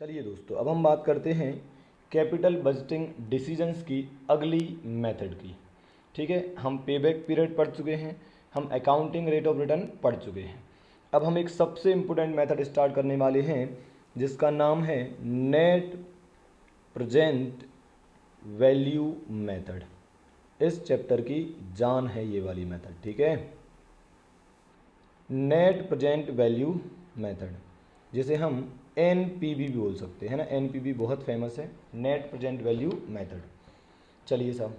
चलिए दोस्तों, अब हम बात करते हैं कैपिटल बजटिंग डिसीजंस की अगली मेथड की। ठीक है, हम पेबैक पीरियड पढ़ चुके हैं, हम अकाउंटिंग रेट ऑफ रिटर्न पढ़ चुके हैं। अब हम एक सबसे इम्पोर्टेंट मेथड स्टार्ट करने वाले हैं जिसका नाम है नेट प्रेजेंट वैल्यू मेथड। इस चैप्टर की जान है ये वाली मेथड। ठीक है, नेट प्रेजेंट वैल्यू मेथड, जिसे हम NPV भी बोल सकते हैं ना। NPV बहुत फेमस है, नेट प्रेजेंट वैल्यू मेथड। चलिए साहब,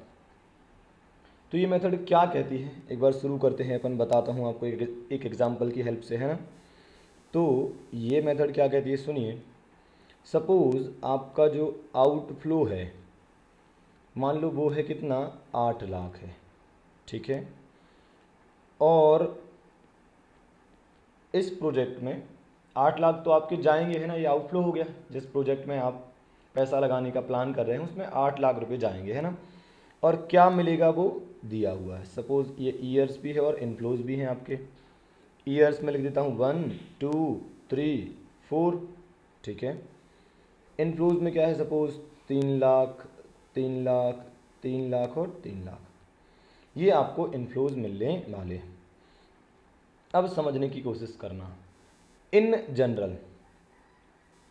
तो ये मेथड क्या कहती है एक बार शुरू करते हैं अपन। बताता हूँ आपको एक एग्जांपल की हेल्प से, है ना। तो ये मेथड क्या कहती है, सुनिए। सपोज आपका जो आउटफ्लो है, मान लो वो है कितना, 8 लाख है। ठीक है, और इस प्रोजेक्ट में 8 लाख तो आपके जाएंगे, है ना। ये आउटफ्लो हो गया। जिस प्रोजेक्ट में आप पैसा लगाने का प्लान कर रहे हैं उसमें 8 लाख रुपए जाएंगे, है ना। और क्या मिलेगा वो दिया हुआ है। सपोज ये ईयर्स भी है और इनफ्लोज भी हैं आपके। ईयर्स में लिख देता हूँ 1 2 3 4। ठीक है, इनफ्लोज में क्या है, सपोज 3 लाख 3 लाख 3 लाख और 3 लाख। ये आपको इनफ्लोज मिलने वाले हैं। अब समझने की कोशिश करना। इन जनरल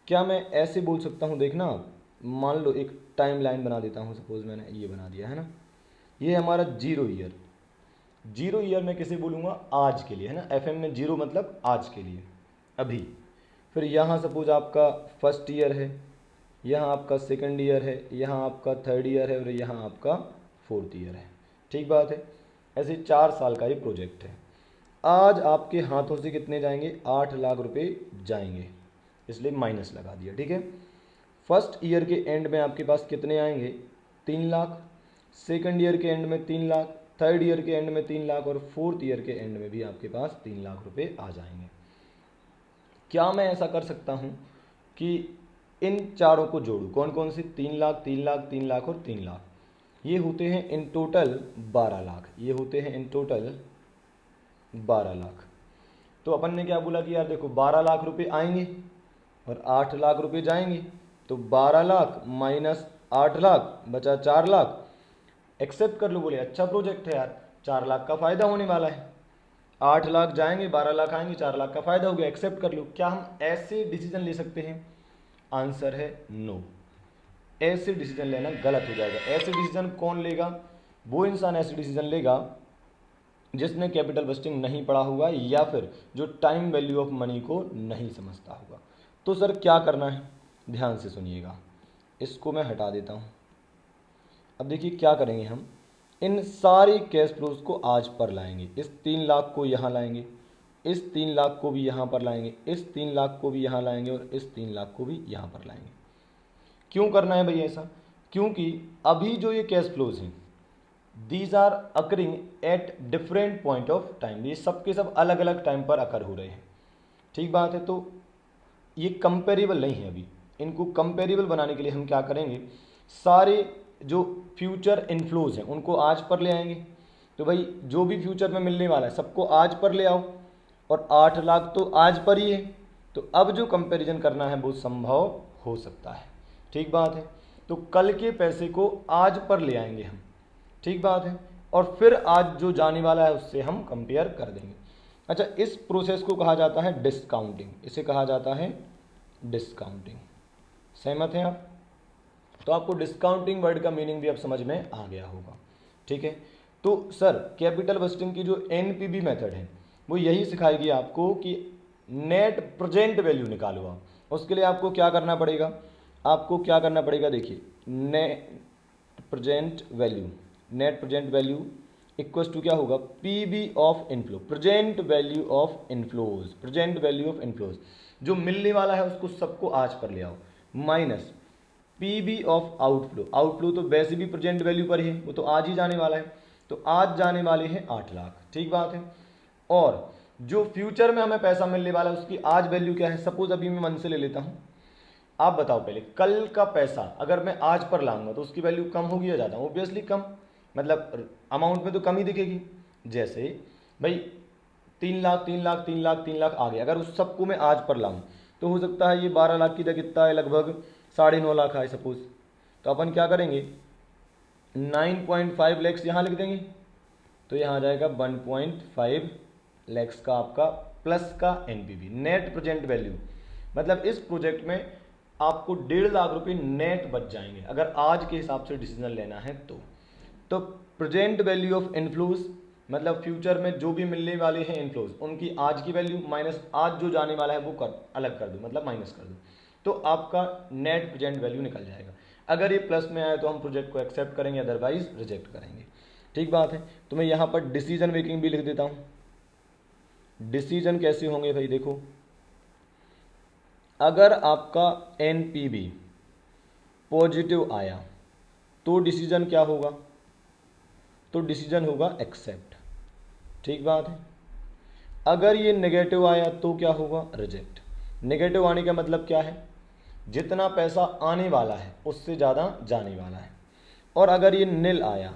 क्या मैं ऐसे बोल सकता हूँ, देखना आप, मान लो एक टाइम लाइन बना देता हूँ। सपोज मैंने ये बना दिया, है ना। ये हमारा 0 ईयर। 0 ईयर मैं किसे बोलूँगा, आज के लिए, है ना। FM में 0 मतलब आज के लिए, अभी। फिर यहाँ सपोज आपका फर्स्ट ईयर है, यहाँ आपका सेकंड ईयर है, यहाँ आपका थर्ड ईयर है और यहाँ आपका फोर्थ ईयर है। ठीक बात है। ऐसे 4 साल का ये प्रोजेक्ट है। आज आपके हाथों से कितने जाएंगे, 8 लाख रुपए जाएंगे, इसलिए माइनस लगा दिया। ठीक है, फर्स्ट ईयर के एंड में आपके पास कितने आएंगे, 3 लाख। सेकंड ईयर के एंड में 3 लाख, थर्ड ईयर के एंड में 3 लाख और फोर्थ ईयर के एंड में भी आपके पास 3 लाख रुपए आ जाएंगे। क्या मैं ऐसा कर सकता हूँ कि इन चारों को जोड़ूँ। कौन कौन से, 3 लाख 3 लाख 3 लाख और 3 लाख। ये होते हैं इन टोटल 12 लाख। ये होते हैं इन टोटल 12 लाख। तो अपन ने क्या बोला कि यार देखो 12 लाख रुपए आएंगे और 8 लाख रुपए जाएंगे, तो 12 लाख माइनस 8 लाख बचा 4 लाख। एक्सेप्ट कर लो, बोले अच्छा प्रोजेक्ट है यार, 4 लाख का फायदा होने वाला है। 8 लाख जाएंगे, 12 लाख आएंगे, 4 लाख का फायदा हो गया, एक्सेप्ट कर लो। क्या हम ऐसे डिसीजन ले सकते हैं? आंसर है नो। ऐसे डिसीजन लेना गलत हो जाएगा। ऐसे डिसीजन कौन लेगा, वो इंसान ऐसे डिसीजन लेगा जिसने कैपिटल बस्टिंग नहीं पढ़ा होगा या फिर जो टाइम वैल्यू ऑफ मनी को नहीं समझता होगा। तो सर क्या करना है, ध्यान से सुनिएगा। इसको मैं हटा देता हूँ। अब देखिए क्या करेंगे हम, इन सारे कैश फ्लोज को आज पर लाएंगे। इस 3 लाख को यहाँ लाएंगे, इस 3 लाख को भी यहाँ पर लाएंगे, इस 3 लाख को भी यहाँ लाएंगे और इस 3 लाख को भी यहाँ पर लाएंगे। क्यों करना है भाई ऐसा? क्योंकि अभी जो ये कैश फ्लोज हैं, these are occurring at different point of time. ये सब के सब अलग अलग टाइम पर अकर हो रहे हैं। ठीक बात है। तो ये कंपेरेबल नहीं है। अभी इनको कंपेरेबल बनाने के लिए हम क्या करेंगे, सारे जो फ्यूचर इनफ्लोज हैं उनको आज पर ले आएंगे। तो भाई जो भी फ्यूचर में मिलने वाला है सबको आज पर ले आओ, और 8 लाख तो आज पर ही है। तो अब जो कंपैरिजन करना है वो संभव हो सकता है। ठीक बात है। तो कल के पैसे को आज पर ले आएंगे हम। ठीक बात है। और फिर आज जो जाने वाला है उससे हम कंपेयर कर देंगे। अच्छा, इस प्रोसेस को कहा जाता है डिस्काउंटिंग। इसे कहा जाता है डिस्काउंटिंग। सहमत हैं आप? तो आपको डिस्काउंटिंग वर्ड का मीनिंग भी अब समझ में आ गया होगा। ठीक है। तो सर कैपिटल बस्टिंग की जो NPV मेथड है वो यही सिखाएगी आपको कि नेट प्रेजेंट वैल्यू निकालो आप। उसके लिए आपको क्या करना पड़ेगा, आपको क्या करना पड़ेगा, देखिए net present value, net present value equals to क्या होगा, PV of inflow, present value of inflows, present value of inflows. जो मिलने वाला है उसको सबको आज पर ले आओ, minus PV of outflow. Outflow तो वैसे भी प्रेजेंट वैल्यू पर ही है, वो तो आज ही जाने वाला है। तो आज जाने वाले हैं 8 लाख। ठीक बात है। और जो फ्यूचर में हमें पैसा मिलने वाला है उसकी आज वैल्यू क्या है। सपोज अभी मैं मन से ले लेता हूँ, आप बताओ पहले, कल का पैसा अगर मैं आज पर लाऊंगा तो उसकी वैल्यू कम होगी या ज़्यादा? ऑब्वियसली कम, मतलब अमाउंट में तो कम ही दिखेगी। जैसे भाई 3 लाख 3 लाख 3 लाख 3 लाख आ गए, अगर उस सबको मैं आज पर लाऊं तो हो सकता है ये 12 लाख की जगह कितना है, लगभग 9.5 लाख है सपोज। तो अपन क्या करेंगे, 9.5 लैक्स यहाँ लिख देंगे, तो यहाँ आ जाएगा 1.5 लैक्स का आपका प्लस का एनपीवी, नेट प्रेजेंट वैल्यू। मतलब इस प्रोजेक्ट में आपको 1.5 लाख रुपए नेट बच जाएंगे अगर आज के हिसाब से डिसीजन लेना है तो प्रेजेंट वैल्यू ऑफ इनफ्लोज, मतलब फ्यूचर में जो भी मिलने वाले हैं इनफ्लोज, उनकी आज की वैल्यू माइनस आज जो जाने वाला है वो अलग कर दो, मतलब माइनस कर दो, तो आपका नेट प्रेजेंट वैल्यू निकल जाएगा। अगर ये प्लस में आए तो हम प्रोजेक्ट को एक्सेप्ट करेंगे, अदरवाइज रिजेक्ट करेंगे। ठीक बात है। तो मैं यहाँ पर डिसीजन मेकिंग भी लिख देता हूँ। डिसीजन कैसे होंगे भाई, देखो, अगर आपका एनपीवी पॉजिटिव आया तो डिसीजन क्या होगा, तो डिसीजन होगा एक्सेप्ट। ठीक बात है। अगर ये नेगेटिव आया तो क्या होगा, रिजेक्ट। नेगेटिव आने का मतलब क्या है, जितना पैसा आने वाला है उससे ज़्यादा जाने वाला है। और अगर ये नील आया,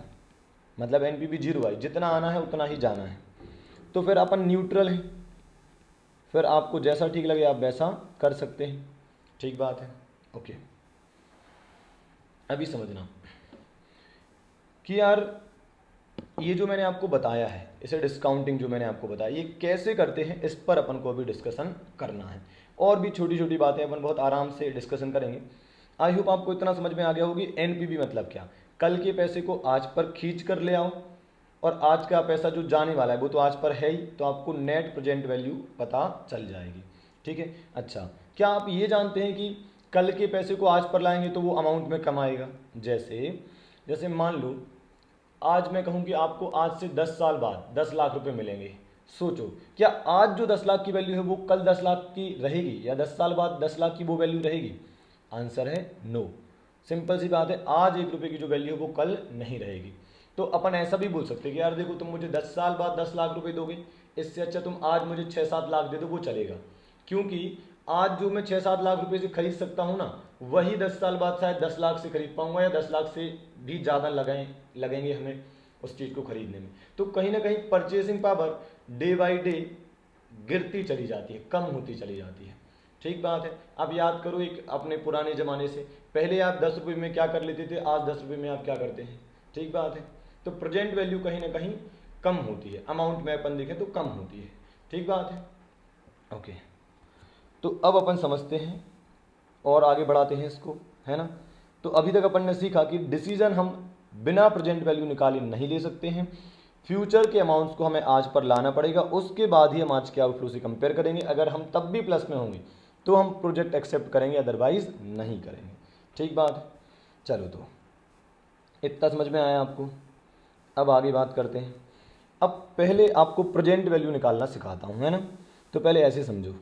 मतलब एनपीवी 0 आई, जितना आना है उतना ही जाना है, तो फिर अपन न्यूट्रल हैं, फिर आपको जैसा ठीक लगे आप वैसा कर सकते हैं। ठीक बात है, ओके। अभी समझना कि यार ये जो मैंने आपको बताया है, इसे डिस्काउंटिंग जो मैंने आपको बताया, ये कैसे करते हैं इस पर अपन को अभी डिस्कशन करना है। और भी छोटी छोटी बातें अपन बहुत आराम से डिस्कशन करेंगे। आई होप आपको इतना समझ में आ गया होगी एनपीवी मतलब क्या, कल के पैसे को आज पर खींच कर ले आओ, और आज का पैसा जो जाने वाला है वो तो आज पर है ही, तो आपको नेट प्रेजेंट वैल्यू पता चल जाएगी। ठीक है। अच्छा, क्या आप ये जानते हैं कि कल के पैसे को आज पर लाएंगे तो वो अमाउंट में कम आएगा। जैसे मान लो आज मैं कहूँ कि आपको आज से 10 साल बाद 10 लाख रुपए मिलेंगे। सोचो, क्या आज जो 10 लाख की वैल्यू है वो कल 10 लाख की रहेगी, या 10 साल बाद 10 लाख की वो वैल्यू रहेगी? आंसर है नो। सिंपल सी बात है, आज 1 रुपये की जो वैल्यू है वो कल नहीं रहेगी। तो अपन ऐसा भी बोल सकते हैं कि यार देखो, तुम मुझे 10 साल बाद 10 लाख रुपए दोगे, इससे अच्छा तुम आज मुझे 6-7 लाख दे दो, वो चलेगा। क्योंकि आज जो मैं 6-7 लाख रुपए से खरीद सकता हूँ ना, वही 10 साल बाद शायद 10 लाख से खरीद पाऊंगा, या 10 लाख से भी ज़्यादा लगेंगे हमें उस चीज़ को खरीदने में। तो कहीं ना कहीं purchasing power day by day गिरती चली जाती है, कम होती चली जाती है। ठीक बात है। अब याद करो एक अपने पुराने ज़माने से, पहले आप 10 रुपये में क्या कर लेते थे, आज 10 रुपये में आप क्या करते हैं। ठीक बात है। तो प्रेजेंट वैल्यू कहीं ना कहीं कम होती है, अमाउंट में अपन देखें तो कम होती है। ठीक बात है, ओके। तो अब अपन समझते हैं और आगे बढ़ाते हैं इसको, है ना। तो अभी तक अपन ने सीखा कि डिसीजन हम बिना प्रेजेंट वैल्यू निकाले नहीं ले सकते हैं, फ्यूचर के अमाउंट्स को हमें आज पर लाना पड़ेगा, उसके बाद ही हम आज के आउटफ्लो से कंपेयर करेंगे। अगर हम तब भी प्लस में होंगे तो हम प्रोजेक्ट एक्सेप्ट करेंगे, अदरवाइज नहीं करेंगे। ठीक बात है। चलो, तो इतना समझ में आया आपको। अब आगे बात करते हैं। अब पहले आपको प्रेजेंट वैल्यू निकालना सिखाता हूँ, है ना। तो पहले ऐसे समझो।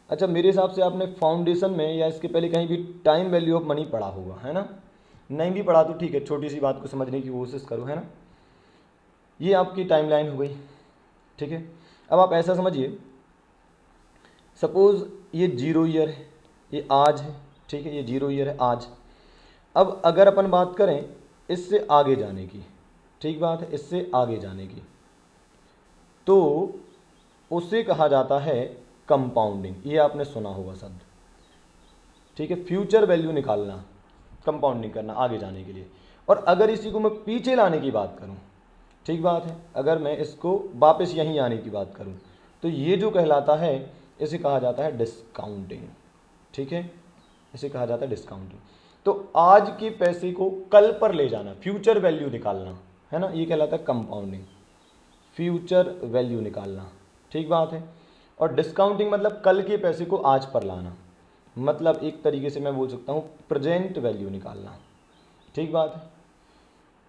अच्छा, मेरे हिसाब से आपने फाउंडेशन में या इसके पहले कहीं भी टाइम वैल्यू ऑफ मनी पढ़ा होगा, है ना। नहीं भी पढ़ा तो ठीक है, छोटी सी बात को समझने की कोशिश करो, है ना। ये आपकी टाइमलाइन हो गई। ठीक है। अब आप ऐसा समझिए, सपोज ये 0 ईयर है, ये आज है। ठीक है, ये 0 ईयर है आज। अब अगर अपन बात करें इससे आगे जाने की, ठीक बात है, इससे आगे जाने की, तो उसे कहा जाता है कंपाउंडिंग। ये आपने सुना होगा शब्द। ठीक है, फ्यूचर वैल्यू निकालना, कंपाउंडिंग करना आगे जाने के लिए। और अगर इसी को मैं पीछे लाने की बात करूं, ठीक बात है, अगर मैं इसको वापस यहीं आने की बात करूं, तो ये जो कहलाता है इसे कहा जाता है डिस्काउंटिंग। ठीक है, इसे कहा जाता है डिस्काउंटिंग। तो आज के पैसे को कल पर ले जाना, फ्यूचर वैल्यू निकालना, है ना, ये कहलाता है कंपाउंडिंग, फ्यूचर वैल्यू निकालना। ठीक बात है। और डिस्काउंटिंग मतलब कल के पैसे को आज पर लाना, मतलब एक तरीके से मैं बोल सकता हूँ प्रेजेंट वैल्यू निकालना। ठीक बात है।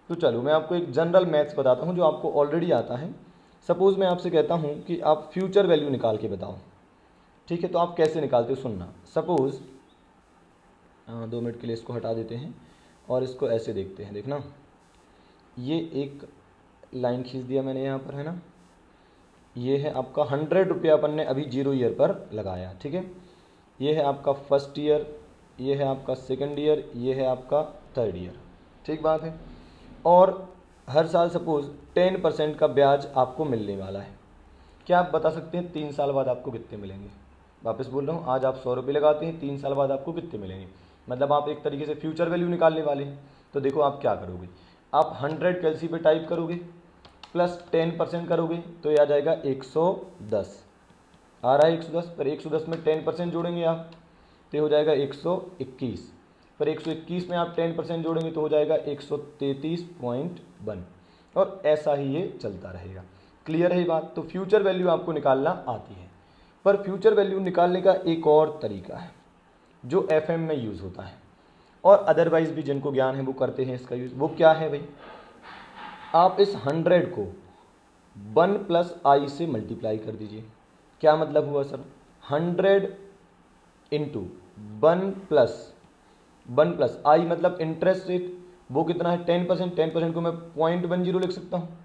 तो चलो मैं आपको एक जनरल मैथ्स बताता हूँ जो आपको ऑलरेडी आता है। सपोज़ मैं आपसे कहता हूँ कि आप फ्यूचर वैल्यू निकाल के बताओ। ठीक है, तो आप कैसे निकालते हो सुनना। सपोज़ 2 मिनट के लिए इसको हटा देते हैं और इसको ऐसे देखते हैं। देखना, ये एक लाइन खींच दिया मैंने यहाँ पर, है ना। ये है आपका 100 रुपया अपन ने अभी 0 ईयर पर लगाया। ठीक है, ये है आपका फर्स्ट ईयर, ये है आपका सेकंड ईयर, ये है आपका थर्ड ईयर। ठीक बात है। और हर साल सपोज़ 10% का ब्याज आपको मिलने वाला है। क्या आप बता सकते हैं 3 साल बाद आपको कितने मिलेंगे? वापस बोल रहा हूँ, आज आप 100 रुपये लगाते हैं, 3 साल बाद आपको कितने मिलेंगे, मतलब आप एक तरीके से फ्यूचर वैल्यू निकालने वाले हैं। तो देखो आप क्या करोगे, आप 100 कैलसी पे टाइप करोगे प्लस 10% करोगे तो ये आ जाएगा 110, आ रहा है 110, पर 110 में 10% जोड़ेंगे आप तो हो जाएगा 121, पर 121 में आप 10% जोड़ेंगे तो हो जाएगा 133.1, और ऐसा ही ये चलता रहेगा। क्लियर है ये बात। तो फ्यूचर वैल्यू आपको निकालना आती है, पर फ्यूचर वैल्यू निकालने का एक और तरीका है जो एफएम में यूज़ होता है, और अदरवाइज भी जिनको ज्ञान है वो करते हैं इसका यूज़। वो क्या है भाई, आप इस 100 को 1 प्लस आई से मल्टीप्लाई कर दीजिए। क्या मतलब हुआ सर, 100 इंटू 1 प्लस आई मतलब इंटरेस्ट रेट, वो कितना है 10%, 10% को मैं 0.10 लिख सकता हूँ।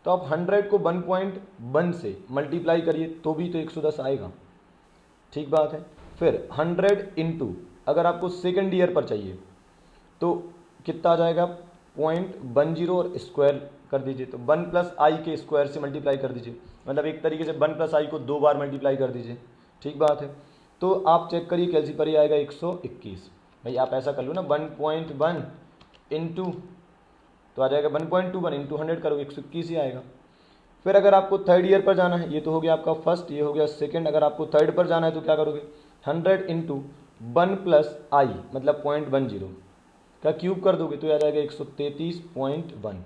तो आप 100 को 1.1 से मल्टीप्लाई करिए तो भी तो 110 आएगा, ठीक बात है। फिर 100 इंटू, अगर आपको सेकेंड ईयर पर चाहिए तो कितना आ जाएगा 0.10 और स्क्वायर कर दीजिए, तो 1 प्लस आई के स्क्वायर से मल्टीप्लाई कर दीजिए, मतलब एक तरीके से 1 प्लस आई को 2 बार मल्टीप्लाई कर दीजिए, ठीक बात है। तो आप चेक करिए कैलसी पर ही आएगा 121। भाई आप ऐसा कर लो ना, 1.1 इंटू तो आ जाएगा 1.21 इंटू 100 करोगे 121 ही आएगा। फिर अगर आपको थर्ड ईयर पर जाना है, ये तो हो गया आपका फर्स्ट, ये हो गया सेकंड, अगर आपको थर्ड पर जाना है तो क्या करोगे, 100 इंटू 1 प्लस आई मतलब 0.10 का क्यूब कर दोगे तो ये आ जाएगा 133.1।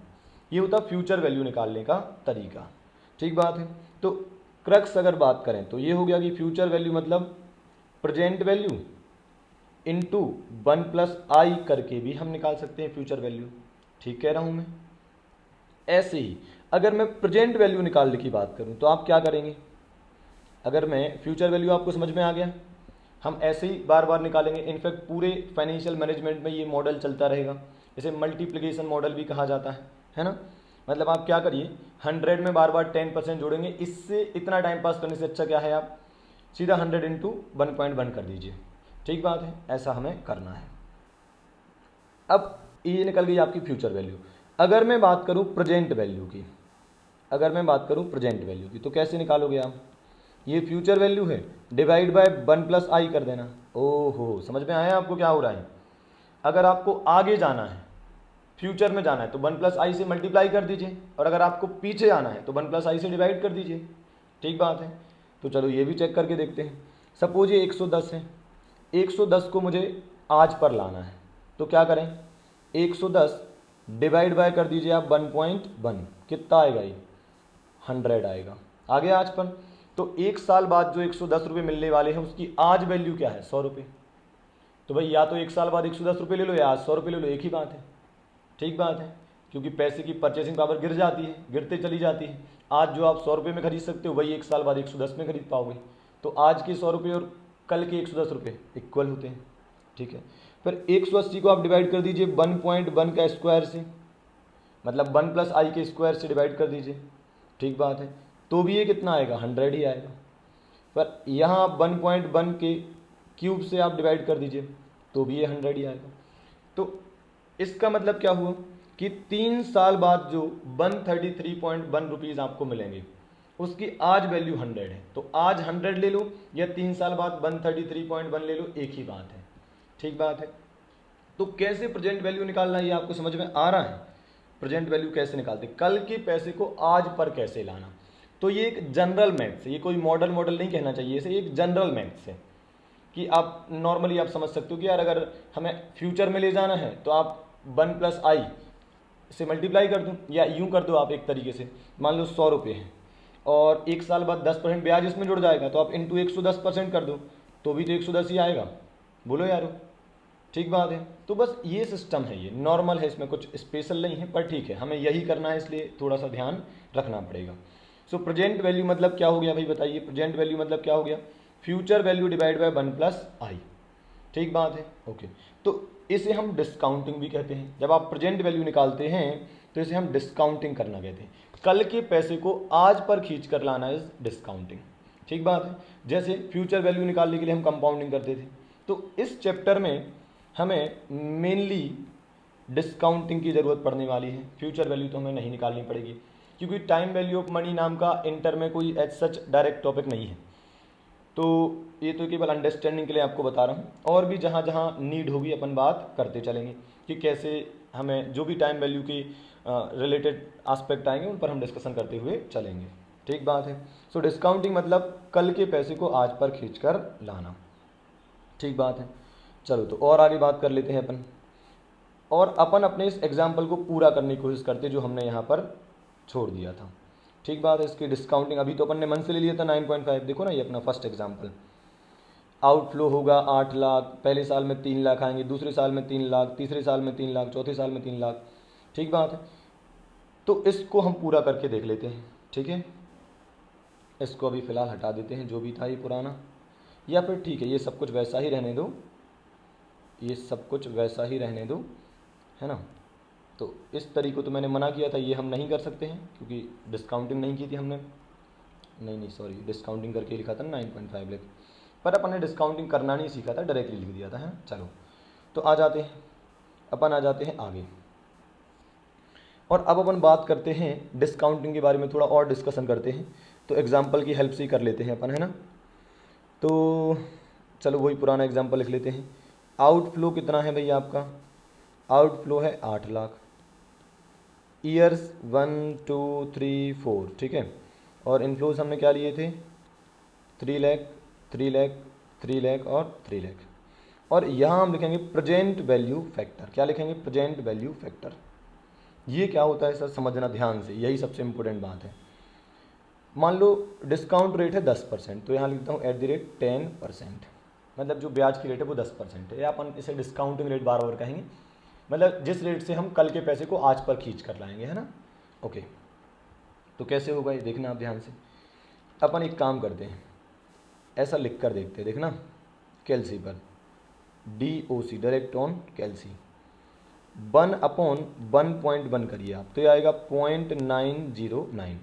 ये होता फ्यूचर वैल्यू निकालने का तरीका, ठीक बात है। तो क्रक्स अगर बात करें तो ये हो गया कि फ्यूचर वैल्यू मतलब प्रेजेंट वैल्यू इंटू 1 प्लस आई करके भी हम निकाल सकते हैं फ्यूचर वैल्यू, ठीक कह रहा हूँ मैं। ऐसे ही अगर मैं प्रेजेंट वैल्यू निकालने की बात करूँ तो आप क्या करेंगे, अगर मैं फ्यूचर वैल्यू आपको समझ में आ गया, हम ऐसे ही बार बार निकालेंगे। इनफैक्ट पूरे फाइनेंशियल मैनेजमेंट में ये मॉडल चलता रहेगा, इसे मल्टीप्लिकेशन मॉडल भी कहा जाता है ना। मतलब आप क्या करिए, 100 में बार बार 10% जोड़ेंगे, इससे इतना टाइम पास करने से अच्छा क्या है, आप सीधा 100 इंटू 1.1 कर दीजिए, ठीक बात है। ऐसा हमें करना है। अब ये निकल गई आपकी फ्यूचर वैल्यू। अगर मैं बात करूँ प्रेजेंट वैल्यू की, तो कैसे निकालोगे आप, ये फ्यूचर वैल्यू है, डिवाइड बाय 1 प्लस आई कर देना। ओहो, समझ में आया आपको क्या हो रहा है। अगर आपको आगे जाना है, फ्यूचर में जाना है तो 1 प्लस आई से मल्टीप्लाई कर दीजिए, और अगर आपको पीछे आना है तो 1 प्लस आई से डिवाइड कर दीजिए, ठीक बात है। तो चलो ये भी चेक करके देखते हैं। सपोज ये 110 है, 110 को मुझे आज पर लाना है, तो क्या करें, 110 डिवाइड बाय कर दीजिए आप 1.1, कितना आएगा ये 100 आएगा, आ गया आज पर। तो एक साल बाद जो 110 रुपये मिलने वाले हैं उसकी आज वैल्यू क्या है, 100 रुपये। तो भाई या तो एक साल बाद 110 रुपये ले लो या आज 100 रुपये ले लो, एक ही बात है, ठीक बात है। क्योंकि पैसे की परचेसिंग पावर गिर जाती है, गिरते चली जाती है। आज जो आप 100 रुपये में खरीद सकते हो वही एक साल बाद 110 में खरीद पाओगे। तो आज के 100 रुपये और कल के 110 रुपये इक्वल होते हैं, ठीक है। फिर 180 को आप डिवाइड कर दीजिए 1.1 का स्क्वायर से, मतलब 1 प्लस आई के स्क्वायर से डिवाइड कर दीजिए, ठीक बात है। तो भी ये कितना आएगा, 100 ही आएगा। पर यहाँ आप 1.1 के क्यूब से आप डिवाइड कर दीजिए तो भी ये 100 ही आएगा। तो इसका मतलब क्या हुआ कि 3 साल बाद जो 133.1 रुपीज़ आपको मिलेंगे उसकी आज वैल्यू 100 है। तो आज 100 ले लो या 3 साल बाद 133.1 ले लो, एक ही बात है, ठीक बात है। तो कैसे प्रेजेंट वैल्यू निकालना है ये आपको समझ में आ रहा है। प्रेजेंट वैल्यू कैसे निकालते, कल के पैसे को आज पर कैसे लाना। तो ये एक जनरल मैथ्स है, ये कोई मॉडल नहीं कहना चाहिए इसे, एक जनरल मैथ्स है कि आप नॉर्मली आप समझ सकते हो कि यार अगर हमें फ्यूचर में ले जाना है तो आप 1 प्लस आई से मल्टीप्लाई कर दो, या यूँ कर दो आप एक तरीके से, मान लो 100 रुपये है और एक साल बाद 10% ब्याज इसमें जुड़ जाएगा, तो आप इंटू 110% कर दो तो भी तो 110 ही आएगा, बोलो यारो, ठीक बात है। तो बस ये सिस्टम है, ये नॉर्मल है, इसमें कुछ स्पेशल नहीं है, पर ठीक है हमें यही करना है, इसलिए थोड़ा सा ध्यान रखना पड़ेगा। सो प्रेजेंट वैल्यू मतलब क्या हो गया भाई, बताइए। प्रेजेंट वैल्यू मतलब क्या हो गया, future value divide by 1 plus I, ठीक बात है, ओके। तो इसे हम डिस्काउंटिंग भी कहते हैं। जब आप प्रेजेंट वैल्यू निकालते हैं तो इसे हम डिस्काउंटिंग करना कहते हैं। कल के पैसे को आज पर खींच कर लाना इज डिस्काउंटिंग, ठीक बात है। जैसे फ्यूचर वैल्यू निकालने के लिए हम कंपाउंडिंग करते थे, तो इस चैप्टर में हमें मेनली डिस्काउंटिंग की ज़रूरत पड़ने वाली है। फ्यूचर वैल्यू तो हमें नहीं निकालनी पड़ेगी, क्योंकि टाइम वैल्यू ऑफ मनी नाम का इंटर में कोई एज सच डायरेक्ट टॉपिक नहीं है। तो ये तो केवल अंडरस्टैंडिंग के लिए आपको बता रहा हूँ, और भी जहाँ जहाँ नीड होगी अपन बात करते चलेंगे कि कैसे हमें जो भी टाइम वैल्यू की रिलेटेड एस्पेक्ट आएंगे उन पर हम डिस्कशन करते हुए चलेंगे। ठीक बात है। सो डिस्काउंटिंग मतलब कल के पैसे को आज पर खींच कर लाना। ठीक बात है। चलो तो और आगे बात कर लेते हैं अपन, और अपन अपने इस एग्जाम्पल को पूरा करने की कोशिश करते जो हमने यहाँ पर छोड़ दिया था। ठीक बात है। इसकी डिस्काउंटिंग अभी तो अपन ने मन से ले लिया था 9.5। देखो ना, ये अपना फर्स्ट एग्जाम्पल, आउटफ्लो होगा 8 लाख, पहले साल में 3 लाख आएंगे, दूसरे साल में 3 लाख, तीसरे साल में 3 लाख, चौथे साल में 3 लाख। ठीक बात है। तो इसको हम पूरा करके देख लेते हैं। ठीक है, इसको अभी फ़िलहाल हटा देते हैं जो भी था ये पुराना, या फिर ठीक है ये सब कुछ वैसा ही रहने दो, ये सब कुछ वैसा ही रहने दो, है ना। तो इस तरीके तो मैंने मना किया था, ये हम नहीं कर सकते हैं क्योंकि डिस्काउंटिंग नहीं की थी हमने, नहीं सॉरी, डिस्काउंटिंग करके लिखा था 9.5 लाख, पर अपन ने डिस्काउंटिंग करना नहीं सीखा था, डायरेक्टली लिख दिया था। है चलो, तो आ जाते हैं अपन, आ जाते हैं आगे, और अब अपन बात करते हैं डिस्काउंटिंग के बारे में, थोड़ा और डिस्कशन करते हैं। तो एग्जाम्पल की हेल्प से ही कर लेते हैं अपन, है ना। तो चलो वही पुराना एग्जाम्पल लिख लेते हैं। आउटफ्लो कितना है भैया आपका, आउटफ्लो है 8 लाख, ईयर्स 1 2 3 4, ठीक है। और इनफ्लोज हमने क्या लिए थे, 3 लाख, 3 लाख, 3 लाख और 3 लाख। और यहाँ हम लिखेंगे प्रेजेंट वैल्यू फैक्टर। क्या लिखेंगे, प्रेजेंट वैल्यू फैक्टर। ये क्या होता है सर, समझना ध्यान से, यही सबसे इंपॉर्टेंट बात है। मान लो डिस्काउंट रेट है 10%, तो यहाँ लिखता हूँ @10%, मतलब जो ब्याज की रेट है वो 10% है, या अपन इसे डिस्काउंटिंग रेट बार बार कहेंगे, मतलब जिस रेट से हम कल के पैसे को आज पर खींच कर लाएंगे, है ना। ओके, तो कैसे होगा ये देखना आप ध्यान से। अपन एक काम करते हैं, ऐसा लिख कर देखते हैं, देखना कैलसी पर, DOC डायरेक्ट ऑन कैलसी, 1/1.1 करिए आप, तो ये आएगा 0.909।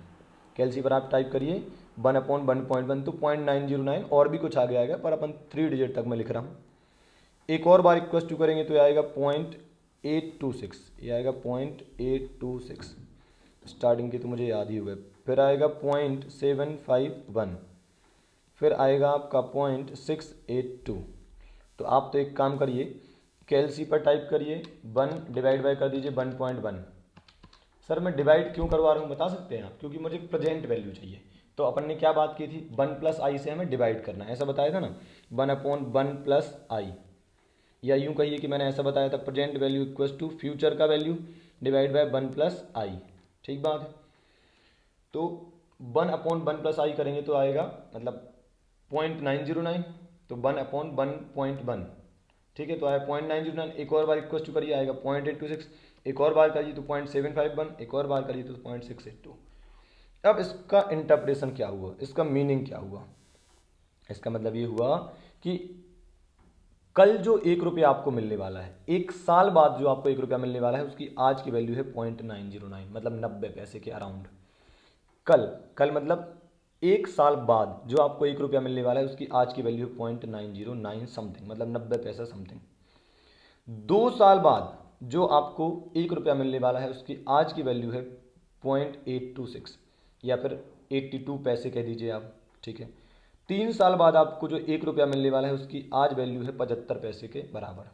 कैलसी पर आप टाइप करिए 1/1.1, तो 0.909, और भी कुछ आगे आएगा पर अपन 3 डिजिट तक मैं लिख रहा हूँ। एक और बार इक्वल टू करेंगे तो ये आएगा 0.826, ये आएगा 0.826, स्टार्टिंग की तो मुझे याद ही हुआ। फिर आएगा 0.751, फिर आएगा आपका 0.682। तो आप तो एक काम करिए, कैलसी पर टाइप करिए 1 डिवाइड बाय कर दीजिए 1.1। सर मैं डिवाइड क्यों करवा रहा हूँ बता सकते हैं आप, क्योंकि मुझे प्रेजेंट वैल्यू चाहिए। तो अपन ने क्या बात की थी, 1 + i से हमें डिवाइड करना है, ऐसा बताया था ना, 1/1 + i, या यूँ कहिए कि मैंने ऐसा बताया था, present value equals to future का वैल्यू डिवाइड बाय 1 + i। ठीक बात है। तो 1/1 + i करेंगे तो आएगा मतलब 0.909, तो 1/1.1, ठीक है, तो आया 0.909। एक और बार इक्वल टू करिए, आएगा 0.826, एक और बार करिए तो 0.751, एक और बार करिए तो 0.682। अब इसका इंटरप्रिटेशन क्या हुआ, इसका मीनिंग क्या हुआ, इसका मतलब ये हुआ कि कल जो 1 रुपया आपको मिलने वाला है, 1 साल बाद जो आपको 1 रुपया मिलने वाला है, उसकी आज की वैल्यू है 0.909, मतलब 90 पैसे के अराउंड। कल कल मतलब 1 साल बाद जो आपको 1 रुपया मिलने वाला है, उसकी आज की वैल्यू है 0.909 समथिंग, मतलब 90 पैसा समथिंग। 2 साल बाद जो आपको 1 रुपया मिलने वाला है, उसकी आज की वैल्यू है 0.826, या फिर 82 पैसे कह दीजिए आप, ठीक है। 3 साल बाद आपको जो 1 रुपया मिलने वाला है, उसकी आज वैल्यू है 75 पैसे के बराबर।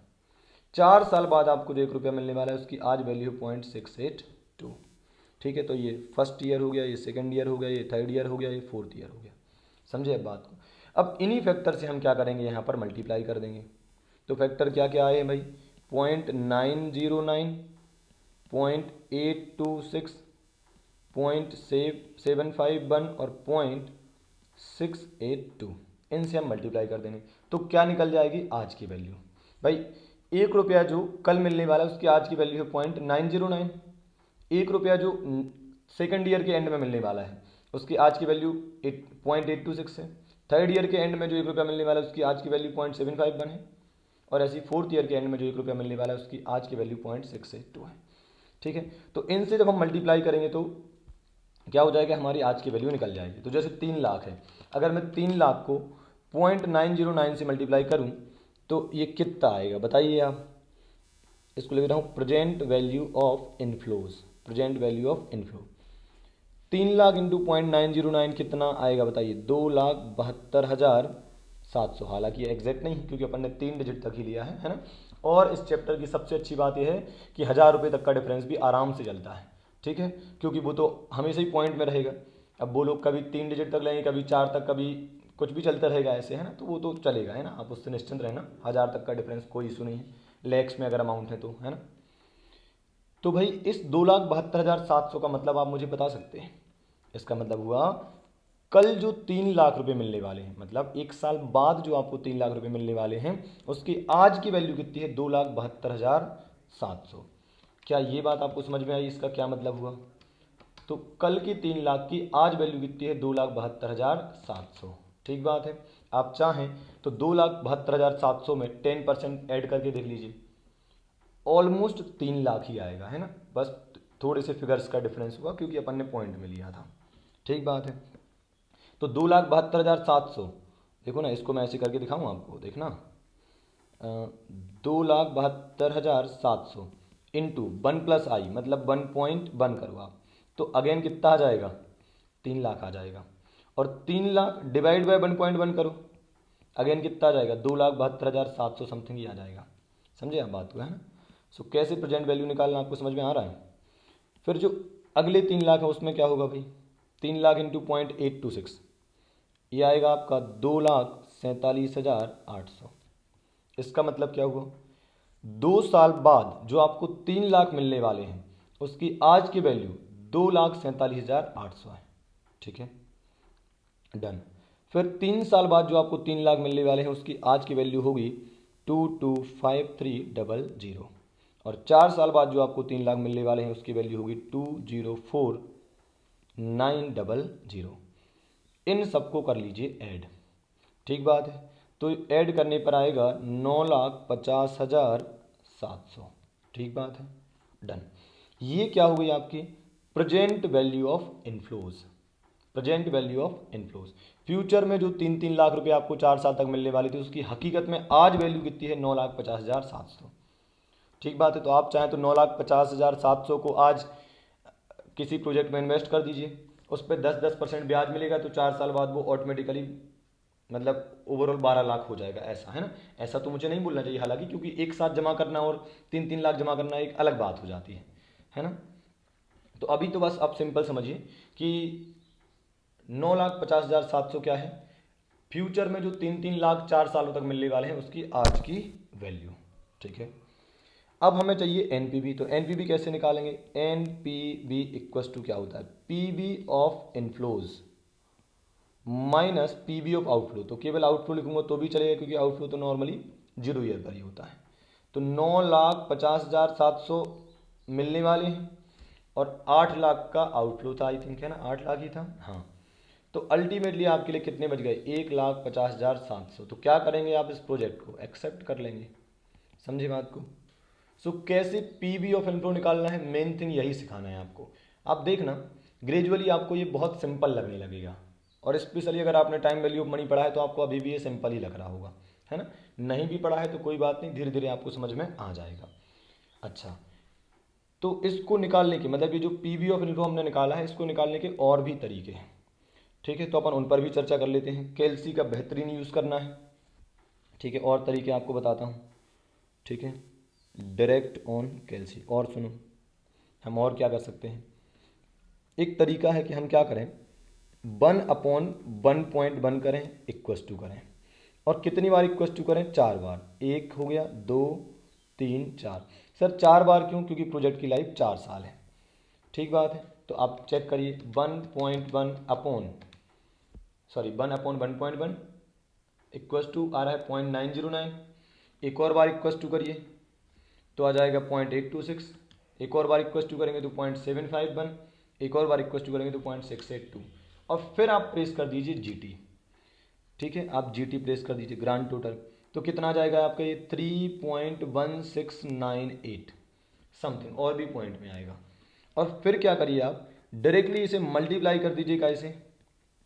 4 साल बाद आपको जो 1 रुपया मिलने वाला है, उसकी आज वैल्यू है 0.682। ठीक है, तो ये फर्स्ट ईयर हो गया, ये सेकंड ईयर हो गया, ये थर्ड ईयर हो गया, ये फोर्थ ईयर हो गया। समझे अब बात को। अब इन्हीं फैक्टर से हम क्या करेंगे, यहाँ पर मल्टीप्लाई कर देंगे। तो फैक्टर क्या क्या आए हैं भाई, 0.909, 0.826, 0.751 और 0.682, इनसे हम मल्टीप्लाई कर देंगे। तो क्या निकल जाएगी, आज की वैल्यू। भाई 1 रुपया जो कल मिलने वाला है, उसकी आज की वैल्यू है 0.909। 1 रुपया जो सेकंड ईयर के एंड में मिलने वाला है, उसकी आज की वैल्यू 0.826 है। थर्ड ईयर के एंड में जो 1 रुपया मिलने वाला है, उसकी आज की वैल्यू 0.751 है। और ऐसी फोर्थ ईयर के एंड में जो 1 रुपया मिलने वाला है, उसकी आज की वैल्यू 0.682 है। ठीक है, तो इनसे जब हम मल्टीप्लाई करेंगे तो क्या हो जाएगा, हमारी आज की वैल्यू निकल जाएगी। तो जैसे 3 लाख है, अगर मैं 3 लाख को 0.909 से मल्टीप्लाई करूँ तो ये कितना आएगा बताइए आप। इसको लिख रहा हूँ present value of inflows, present value of inflow. 3 lakh into 0.909 कितना आएगा बताइए, 2,72,000 700। हालांकि ये एग्जैक्ट नहीं क्योंकि अपन ने 3 डिजिट तक ही लिया है ना। और इस चैप्टर की सबसे अच्छी बात यह है कि 1000 रुपये तक का डिफरेंस भी आराम से चलता है, ठीक है, क्योंकि वो तो हमेशा ही पॉइंट में रहेगा। अब वो लोग कभी 3 डिजिट तक लेंगे, कभी 4 तक, कभी कुछ भी चलता रहेगा ऐसे, है ना, तो वो तो चलेगा, है ना, आप उससे निश्चिंत रहना। 1000 तक का डिफरेंस कोई इशू नहीं है, लैक्स में अगर अमाउंट है तो, है ना। तो भाई इस 2,72,700 का मतलब आप मुझे बता सकते हैं? इसका मतलब हुआ कल जो 3 लाख रुपए मिलने वाले हैं, मतलब 1 साल बाद जो आपको 3 लाख रुपए मिलने वाले हैं, उसकी आज की वैल्यू कितनी है? 2,72,700। क्या ये बात आपको समझ में आई? इसका क्या मतलब हुआ? तो कल की 3 लाख की आज वैल्यू कितनी है? 2,72,700। ठीक बात है। आप चाहें तो 2,72,700 में 10% ऐड करके देख लीजिए, ऑलमोस्ट 3 लाख ही आएगा, है ना। बस थोड़े से फिगर्स का डिफरेंस हुआ क्योंकि अपन ने पॉइंट में लिया था। ठीक बात है। तो 2,72,700, देखो ना, इसको मैं ऐसे करके दिखाऊँ आपको, देखना, 2,72,700 इंटू 1+i, मतलब 1.1 करो आप, तो अगेन कितना आ जाएगा? 3 लाख आ जाएगा। और 3 लाख डिवाइड बाय 1.1 करो, अगेन कितना आ जाएगा? 2,72,700 समथिंग ही आ जाएगा। समझे आप बात को, है ना। सो कैसे प्रेजेंट वैल्यू निकालना आपको समझ में आ रहा है? फिर जो अगले 3 लाख है उसमें क्या होगा भाई? 3 लाख इंटू 0.826, ये आएगा आपका 2,47,800। इसका मतलब क्या हुआ? 2 साल बाद जो आपको 3 लाख मिलने वाले हैं उसकी आज की वैल्यू 2,47,800 है। ठीक है, डन। फिर 3 साल बाद जो आपको 3 लाख मिलने वाले हैं उसकी आज की वैल्यू होगी 225300। और 4 साल बाद जो आपको 3 लाख मिलने वाले हैं उसकी वैल्यू होगी 204900। इन सबको कर लीजिए ऐड। ठीक बात है। तो ऐड करने पर आएगा 9,50,700। ठीक बात है, डन। ये क्या हो गई आपकी present value of inflows. Present value of inflows, future में जो 3-3 लाख रुपए आपको 4 साल तक मिलने वाली थी उसकी हकीकत में आज वैल्यू कितनी है? 9,50,700। ठीक बात है। तो आप चाहें तो 9,50,700 को आज किसी प्रोजेक्ट में इन्वेस्ट कर दीजिए, उस पर 10-10% ब्याज मिलेगा, तो 4 साल बाद वो ऑटोमेटिकली मतलब ओवरऑल 12 लाख हो जाएगा, ऐसा, है ना। ऐसा तो मुझे नहीं बोलना चाहिए हालांकि, क्योंकि एक साथ जमा करना और 3-3 लाख जमा करना एक अलग बात हो जाती है ना। तो अभी तो बस आप सिंपल समझिए कि 9,50,700 क्या है? फ्यूचर में जो 3-3 लाख 4 सालों तक मिलने वाले हैं उसकी आज की वैल्यू। ठीक है, अब हमें चाहिए एनपीवी। तो एनपीवी कैसे निकालेंगे? एनपीवी इक्वल्स टू क्या होता है? PV of inflows minus PV of outflow. तो केवल आउटफ्लो लिखूंगा तो भी चलेगा क्योंकि आउटफ्लो तो नॉर्मली 0 ईयर पर ही होता है। तो 9,50,700 मिलने वाले हैं और 8 लाख का आउटफ्लो था, आई थिंक, है ना, 8 लाख ही था, हाँ। तो अल्टीमेटली आपके लिए कितने बच गए? 1,50,700। तो क्या करेंगे आप? इस प्रोजेक्ट को एक्सेप्ट कर लेंगे। समझे बात को? सो कैसे पीवी ऑफ इनफ्लो निकालना है, मेन थिंग यही सिखाना है आपको। आप देखना ग्रेजुअली आपको ये बहुत सिंपल लगने लगेगा, और स्पेशली अगर आपने टाइम वैल्यू ऑफ मनी पढ़ा है तो आपको अभी भी ये सिंपल ही लग रहा होगा, है ना। नहीं भी पढ़ा है तो कोई बात नहीं, धीरे धीरे आपको समझ में आ जाएगा। अच्छा, तो इसको निकालने के मतलब ये जो पीवी ऑफ इनफ्लो हमने निकाला है, इसको निकालने के और भी तरीके हैं। ठीक है, तो अपन उन पर भी चर्चा कर लेते हैं। कैलसी का बेहतरीन यूज़ करना है। ठीक है, और तरीके आपको बताता हूँ। ठीक है, डायरेक्ट ऑन कैलसी। और सुनो, हम और क्या कर सकते हैं? एक तरीका है कि हम क्या करें, 1/1.1 करें, इक्वस टू करें, और कितनी बार इक्वस टू करें? 4 बार। 1 हो गया, 2, 3, 4। सर 4 बार क्यों? क्योंकि प्रोजेक्ट की लाइफ 4 साल है। ठीक बात है। तो आप चेक करिए, 1/1.1 इक्वस टू आ रहा है 0.909। एक और बार इक्वस टू करिए तो आ जाएगा 0.826। एक और बार इक्वस टू करेंगे तो 0.751। एक और बार इक्वस टू करेंगे तो 0.682। और फिर आप प्रेस कर दीजिए जीटी। ठीक है, आप जीटी प्रेस कर दीजिए, ग्रांड टोटल। तो कितना आ जाएगा आपका? ये 3.1698 समथिंग, और भी पॉइंट में आएगा। और फिर क्या करिए आप, डायरेक्टली इसे मल्टीप्लाई कर दीजिए कैसे?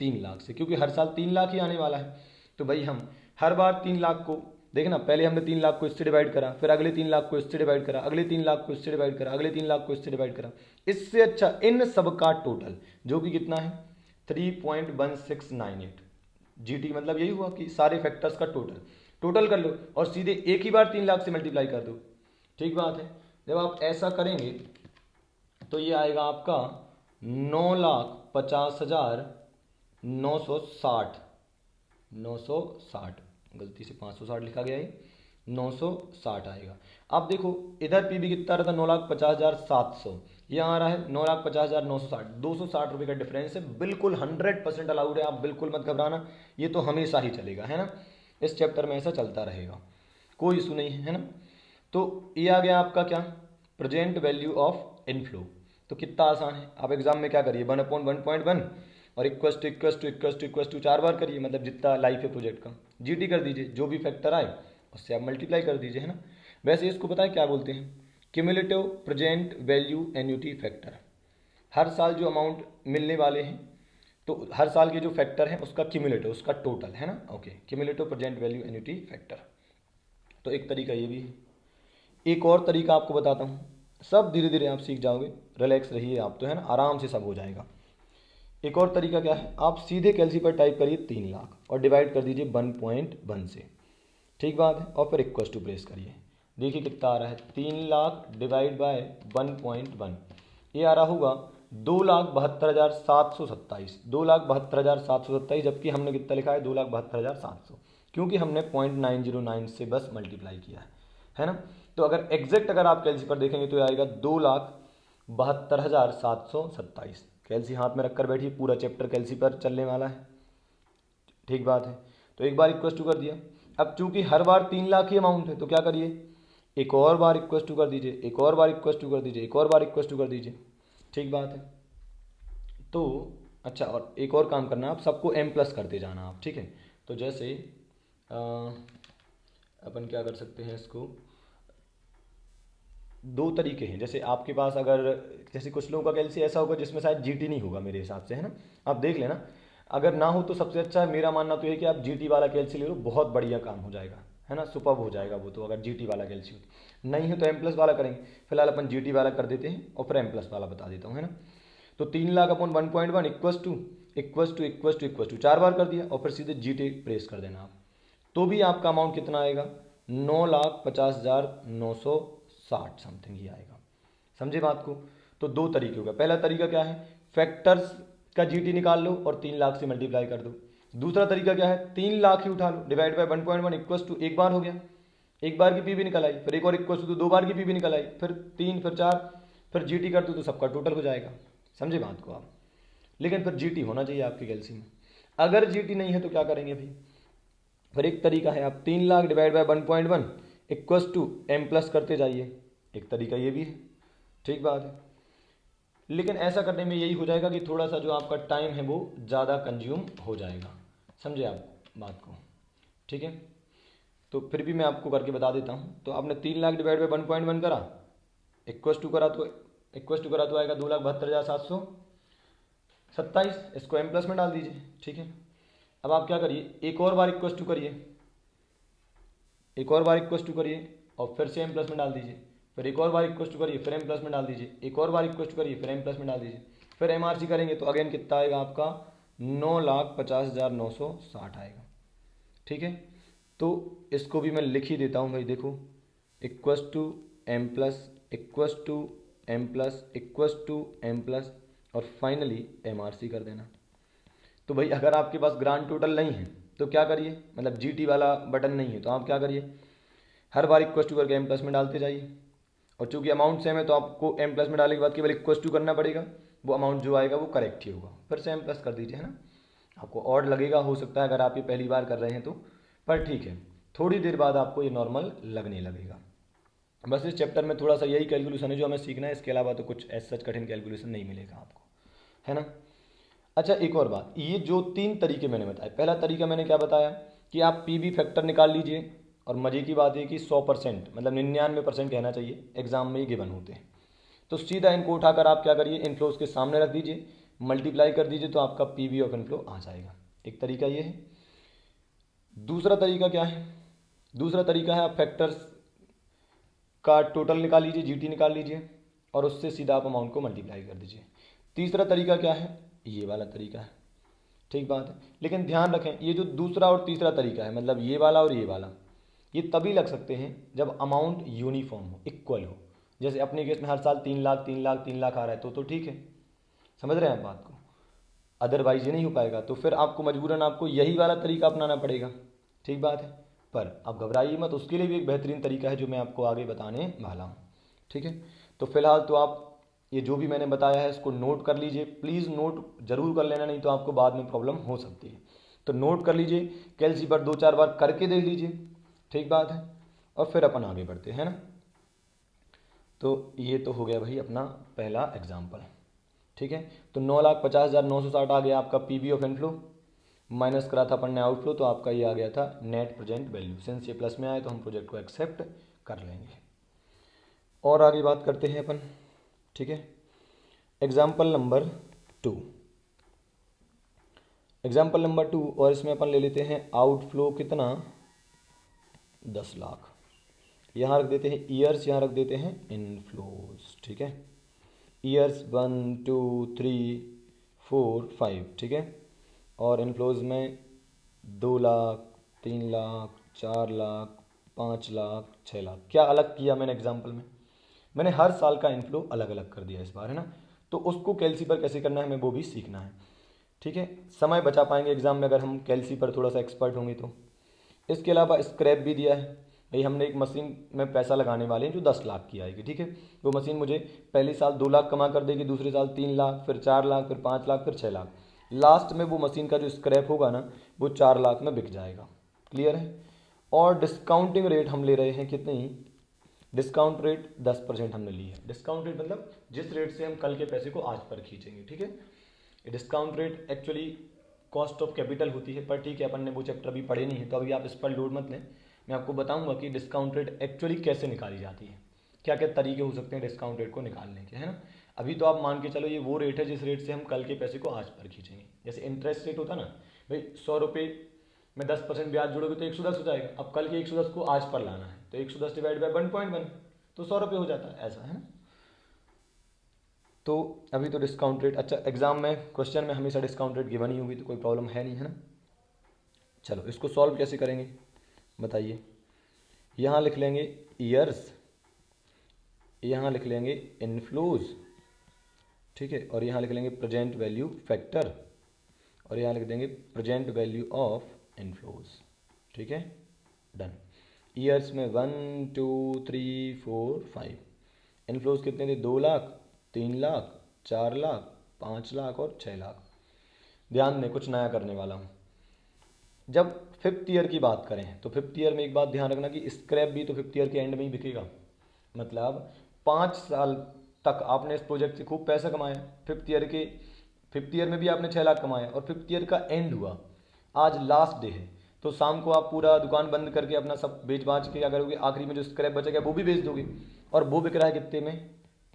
3 लाख से, क्योंकि हर साल 3 लाख ही आने वाला है। तो भाई हम हर बार 3 लाख को देखना, पहले हमने 3 लाख को इससे डिवाइड करा, फिर अगले 3 लाख को इससे डिवाइड करा, अगले 3 लाख को इससे डिवाइड करा, अगले 3 लाख को इससे डिवाइड करा। इससे अच्छा इन सब का टोटल जो कि कितना है 3.1698, जीटी मतलब यही हुआ कि सारे फैक्टर्स का टोटल कर लो और सीधे एक ही बार 3 लाख से मल्टीप्लाई कर दो। ठीक बात है। जब आप ऐसा करेंगे तो ये आएगा आपका 9,50,960, 960, गलती से 560 लिखा गया है, 960 आएगा। अब देखो इधर पीबी कितना रहा था, 9,50,700, यहाँ आ रहा है 9,50,960, 260 रुपये का डिफरेंस है। बिल्कुल 100% अलाउड है, आप बिल्कुल मत घबराना, ये तो हमेशा ही चलेगा, है ना। इस चैप्टर में ऐसा चलता रहेगा, कोई इशू नहीं है ना। तो ये आ गया आपका क्या, प्रेजेंट वैल्यू ऑफ इनफ्लो। तो कितना आसान है, आप एग्जाम में क्या करिए, 1/1.1 और इक्वस टू 4 बार करिए, मतलब जितना लाइफ है प्रोजेक्ट का, जीटी कर दीजिए, जो भी फैक्टर आए उससे आप मल्टीप्लाई कर दीजिए, है ना। वैसे इसको पता है क्या बोलते हैं, cumulative present value annuity factor. हर साल जो अमाउंट मिलने वाले हैं, तो हर साल के जो फैक्टर हैं उसका क्यूमुलेटिव, उसका टोटल, है ना। Okay, cumulative present value annuity factor. तो एक तरीका ये भी है। एक और तरीका आपको बताता हूँ, सब धीरे धीरे आप सीख जाओगे, रिलैक्स रहिए आप तो, है ना, आराम से सब हो जाएगा। एक और तरीका क्या है, आप सीधे कैलसी पर टाइप करिए 3 लाख और डिवाइड कर दीजिए 1.1 से। ठीक बात है, और फिर इक्वल टू प्रेस करिए, देखिए कितना आ रहा है, 3 लाख डिवाइड बाय 1.1, ये आ रहा होगा 2,72,727, 2,72,727, जबकि हमने कितना लिखा है 2,72,700, क्योंकि हमने 0.909 से बस मल्टीप्लाई किया है ना। तो अगर एग्जैक्ट अगर आप कैलसी पर देखेंगे तो आएगा 2,72,727। कैलसी हाथ में रखकर बैठिए, पूरा चैप्टर कैलसी पर चलने वाला है। ठीक बात है। तो एक बार इक्वल टू कर दिया। अब चूंकि हर बार 3 लाख ही अमाउंट है तो क्या करिए, एक और बार इक्वल टू कर दीजिए, एक और बार इक्वल टू कर दीजिए, एक और बार इक्वल टू कर दीजिए। ठीक बात है। तो अच्छा, और एक और काम करना, आप सबको m प्लस करते जाना आप, ठीक है। तो जैसे अपन क्या कर सकते हैं, इसको दो तरीके हैं। जैसे आपके पास अगर, जैसे कुछ लोगों का कैलसी ऐसा होगा जिसमें शायद जीटी नहीं होगा मेरे हिसाब से, है ना, आप देख लेना। अगर ना हो तो सबसे अच्छा मेरा मानना तो ये कि आप जीटी वाला कैलसी ले लो, बहुत बढ़िया काम हो जाएगा, है ना, सुपर्ब हो जाएगा वो तो, अगर जीटी वाला कैलसी हो। नहीं है तो एम प्लस वाला करेंगे, फिलहाल अपन जीटी वाला कर देते हैं और फिर एम प्लस वाला बता देता हूँ, है ना। तो 3 लाख/1.1 इक्वस टू 4 बार कर दिया और फिर सीधे जीटी प्रेस कर देना आप, तो भी आपका अमाउंट कितना आएगा, 9,50,960 समथिंग ही आएगा। समझे बात को। तो दो तरीके हो गए, पहला तरीका क्या है, फैक्टर्स का जीटी निकाल लो और 3 लाख से मल्टीप्लाई कर दो। दूसरा तरीका क्या है, 3 लाख ही उठा लो, डिवाइड बाय 1.1 इक्वस टू, एक बार हो गया, एक बार की पीवी निकल आई, फिर एक और इक्वस टू 2 बार की पीवी निकल आई, फिर 3, फिर 4, फिर जीटी कर दो तो सबका टोटल हो जाएगा। समझे बात को आप। लेकिन फिर जीटी होना चाहिए आपकी कैलसी में। अगर जीटी नहीं है तो क्या करेंगे भाई, फिर एक तरीका है, आप 3 lakh divide by 1.1 equals to M plus करते जाइए, एक तरीका ये भी है। ठीक बात है। लेकिन ऐसा करने में यही हो जाएगा कि थोड़ा सा जो आपका टाइम है वो ज़्यादा कंज्यूम हो जाएगा। समझे आप बात को। ठीक है, तो फिर भी मैं आपको करके बता देता हूँ। तो आपने 3 लाख डिवाइड बाय 1.1 करा, इक्वस टू करा तो आएगा 2,72,727, इसको एम प्लस में डाल दीजिए। ठीक है, अब आप क्या करिए, एक और बार इक्वस टू करिए, एक और बार इक्वस टू करिए और फिर से एम प्लस में डाल दीजिए, फिर एक और बार इक्वस टू करिए, फिर एम प्लस में डाल दीजिए, एक और बार इक्वस टू करिए, फिर एम प्लस में डाल दीजिए, फिर एम आर सी करेंगे तो अगेन कितना आएगा आपका, 9,50,960 आएगा। ठीक है, तो इसको भी मैं लिख ही देता हूँ भाई, देखो, equals to M plus, equals to M plus, equals to M plus और फाइनली एम आर सी कर देना। तो भाई अगर आपके पास ग्रांड टोटल नहीं है तो क्या करिए, मतलब जीटी वाला बटन नहीं है तो आप क्या करिए, हर बार इक्वस टू करके एम प्लस में डालते जाइए, और चूंकि अमाउंट सेम है तो आपको एम प्लस में डालने के बाद केवल इक्वस टू करना पड़ेगा, वो अमाउंट जो आएगा वो करेक्ट ही होगा, फिर से एम प्लस कर दीजिए, है ना। आपको ऑड लगेगा हो सकता है अगर आप ये पहली बार कर रहे हैं तो, पर ठीक है, थोड़ी देर बाद आपको ये नॉर्मल लगने लगेगा। बस इस चैप्टर में थोड़ा सा यही कैलकुलेशन है जो हमें सीखना है, इसके अलावा तो कुछ ऐसा सच कठिन कैलकुलेशन नहीं मिलेगा आपको, है ना। अच्छा, एक और बात, ये जो 3 तरीके मैंने बताए, पहला तरीका मैंने क्या बताया कि आप पीवी फैक्टर निकाल लीजिए, और मज़े की बात है कि 100% मतलब 99% कहना चाहिए एग्जाम में ही गिवन होते हैं। तो सीधा इनको उठाकर आप क्या करिए, इनफ्लोज के सामने रख दीजिए, मल्टीप्लाई कर दीजिए तो आपका पीवी ऑफ इनफ्लो आ जाएगा। एक तरीका ये है। दूसरा तरीका क्या है, दूसरा तरीका है आप फैक्टर्स का टोटल निकाल लीजिए, जीटी निकाल लीजिए और उससे सीधा आप अमाउंट को मल्टीप्लाई कर दीजिए। तीसरा तरीका क्या है, ये वाला तरीका है। ठीक बात है। लेकिन ध्यान रखें, ये जो दूसरा और तीसरा तरीका है, मतलब ये वाला और ये वाला, ये तभी लग सकते हैं जब अमाउंट यूनिफॉर्म हो, इक्वल हो। जैसे अपने केस में हर साल 3 लाख 3 लाख 3 लाख आ रहा है तो ठीक है, समझ रहे हैं आप बात को। अदरवाइज ये नहीं हो पाएगा, तो फिर आपको मजबूरन आपको यही वाला तरीका अपनाना पड़ेगा, ठीक बात है। पर आप घबराइए मत, उसके लिए भी एक बेहतरीन तरीका है जो मैं आपको आगे बताने वाला हूँ, ठीक है। तो फिलहाल तो आप ये जो भी मैंने बताया है इसको नोट कर लीजिए, प्लीज़ नोट जरूर कर लेना, नहीं तो आपको बाद में प्रॉब्लम हो सकती है। तो नोट कर लीजिए, कैलसी पर 2-4 बार करके देख लीजिए, ठीक बात है, और फिर अपन आगे बढ़ते हैं ना। तो ये तो हो गया भाई अपना पहला एग्जाम्पल, ठीक है। तो 9,50,960 आ गया आपका पीबी ऑफ इनफ्लो, माइनस करा था अपन ने आउटफ्लो, तो आपका ये आ गया था नेट प्रेजेंट वैल्यू। सिंस ये प्लस में आए तो हम प्रोजेक्ट को एक्सेप्ट कर लेंगे और आगे बात करते हैं अपन, ठीक है। एग्जाम्पल नंबर 2, एग्जाम्पल नंबर 2, और इसमें अपन ले लेते हैं आउटफ्लो कितना, 10 लाख। यहाँ रख देते हैं ईयर्स, यहाँ रख देते हैं इनफ्लोज, ठीक है। ईयर्स 1 2 3 4 5, ठीक है। और इनफ्लोज में 2 लाख 3 लाख 4 लाख 5 लाख 6 लाख। क्या अलग किया मैंने एग्जाम्पल में, मैंने हर साल का इनफ्लो अलग अलग कर दिया इस बार, है ना। तो उसको कैलसी पर कैसे करना है हमें वो भी सीखना है, ठीक है। समय बचा पाएंगे एग्जाम में अगर हम कैलसी पर थोड़ा सा एक्सपर्ट होंगे तो। इसके अलावा स्क्रैप भी दिया है भाई, हमने एक मशीन में पैसा लगाने वाले हैं जो 10 लाख की आएगी, ठीक है। वो मशीन मुझे पहले साल 2 लाख कमा कर देगी, दूसरे साल 3 लाख, फिर 4 लाख, फिर 5 लाख, फिर 6 लाख। लास्ट में वो मशीन का जो स्क्रैप होगा ना वो 4 लाख में बिक जाएगा, क्लियर है। और डिस्काउंटिंग रेट हम ले रहे हैं कितनी, डिस्काउंट रेट 10% हमने ली है। डिस्काउंट रेट मतलब जिस रेट से हम कल के पैसे को आज पर खींचेंगे, ठीक है। Discount rate actually cost of capital होती है, पर ठीक है अपन ने वो चैप्टर अभी पढ़े नहीं है तो अभी आप इस पर लोड मत लें। मैं आपको बताऊंगा कि डिस्काउंट रेट एक्चुअली कैसे निकाली जाती है, क्या क्या तरीके हो सकते हैं डिस्काउंट रेट को निकालने के, है ना। अभी तो आप मान के चलो ये वो रेट है जिस रेट से हम कल के पैसे को आज पर खींचेंगे। जैसे इंटरेस्ट रेट होता ना भाई, 100 रुपये में 10% ब्याज जोड़ोगे तो 110 हो जाएगा। अब कल के 110 को आज पर लाना है तो 110 डिवाइड बाई 1.1 तो 100 रुपये हो जाता है, ऐसा है ना। तो अभी तो डिस्काउंट रेट, अच्छा एग्जाम में क्वेश्चन में हमेशा डिस्काउंट रेट गिवन ही होगी तो कोई प्रॉब्लम है नहीं, है ना। चलो इसको सॉल्व कैसे करेंगे बताइए। यहाँ लिख लेंगे ईयर्स, यहाँ लिख लेंगे इनफ्लोज, ठीक है। और यहाँ लिख लेंगे प्रेजेंट वैल्यू फैक्टर, और यहाँ लिख देंगे प्रेजेंट वैल्यू ऑफ इनफ्लोज, ठीक है, डन। ईयर्स में 1 2 3 4 5, इनफ्लोज कितने थे, 2 लाख 3 लाख 4 लाख 5 लाख और 6 लाख। ध्यान दें कुछ नया करने वाला हूँ। जब 5th ईयर की बात करें तो 5th ईयर में एक बात ध्यान रखना कि स्क्रैप भी तो 5th ईयर के एंड में ही बिकेगा। मतलब 5 साल तक आपने इस प्रोजेक्ट से खूब पैसा कमाया, 5th ईयर में भी आपने 6 लाख कमाया, और 5th ईयर का एंड हुआ, आज लास्ट डे है, तो शाम को आप पूरा दुकान बंद करके अपना सब बेच बाच के क्या करोगे, आखिरी में जो स्क्रैप बचेगा वो भी बेच दोगे, और वो बिक रहा है कितने में,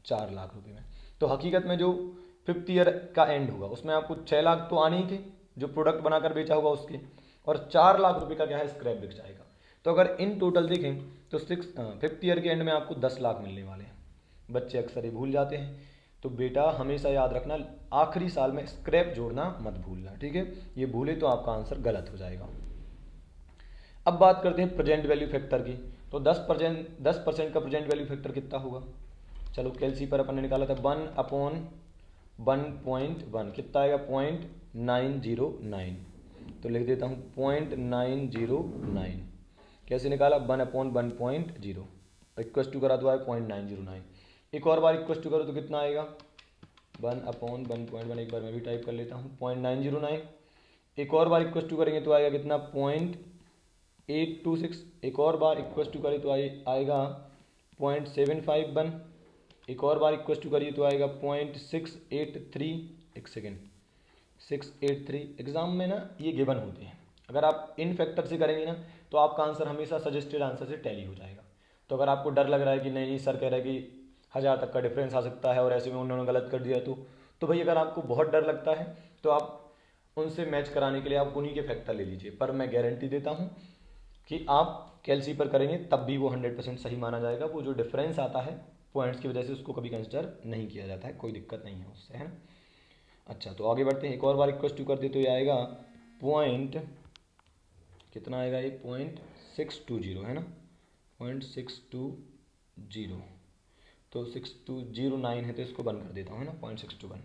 4 लाख रुपए में। तो हकीकत में जो 5th ईयर का एंड होगा उसमें आपको 6 लाख तो आने ही थे जो प्रोडक्ट बनाकर बेचा होगा उसके, और 4 लाख रुपए का क्या है, स्क्रैप बिक जाएगा। तो अगर इन टोटल देखें तो 5th ईयर के एंड में आपको 10 लाख मिलने वाले हैं। बच्चे अक्सर ये भूल जाते हैं, तो बेटा हमेशा याद रखना आखिरी साल में स्क्रैप जोड़ना मत भूलना, ठीक है। ये भूले तो आपका आंसर गलत हो जाएगा। अब बात करते हैं प्रेजेंट वैल्यू फैक्टर की। तो 10% का प्रेजेंट वैल्यू फैक्टर कितना होगा, चलो कैलसी पर अपन ने निकाला था 1/1.1 कितना आएगा, 0.909। तो लिख देता हूँ 0.909। कैसे निकाला, 1/1.0, इक्वस टू करा तो आए 0.909। एक और बार इक्वस टू करो तो कितना आएगा, 1/1.1, एक बार मैं भी टाइप कर लेता हूँ 0.909। एक और बार इक्वस टू करेंगे तो आएगा कितना, 0.826। एक और बार इक्वस टू करें तो आएगा 0.751। एक और बार इक्वस टू करिए तो आएगा 0.683। एक सेकेंड, 683। एग्जाम में ना ये गिवन होते हैं, अगर आप इन फैक्टर से करेंगे ना तो आपका आंसर हमेशा सजेस्टेड आंसर से टैली हो जाएगा। तो अगर आपको डर लग रहा है कि नहीं सर कह रहे हैं कि 1000 तक का डिफरेंस आ सकता है और ऐसे में उन्होंने गलत कर दिया, तो भाई अगर आपको बहुत डर लगता है तो आप उनसे मैच कराने के लिए आप उन्हीं के फैक्टर ले लीजिए। पर मैं गारंटी देता हूँ कि आप कैलसी पर करेंगे तब भी वो 100% सही माना जाएगा। वो जो डिफरेंस आता है पॉइंट्स की वजह से उसको कभी कंसिडर नहीं किया जाता है, कोई दिक्कत नहीं है उससे, है ना। अच्छा तो आगे बढ़ते हैं, एक और बार इक्वल टू कर दे तो ये आएगा पॉइंट, कितना आएगा ये 0.620 है ना, 0.620, तो 6209 है तो इसको बंद कर देता हूँ है ना, 0.621।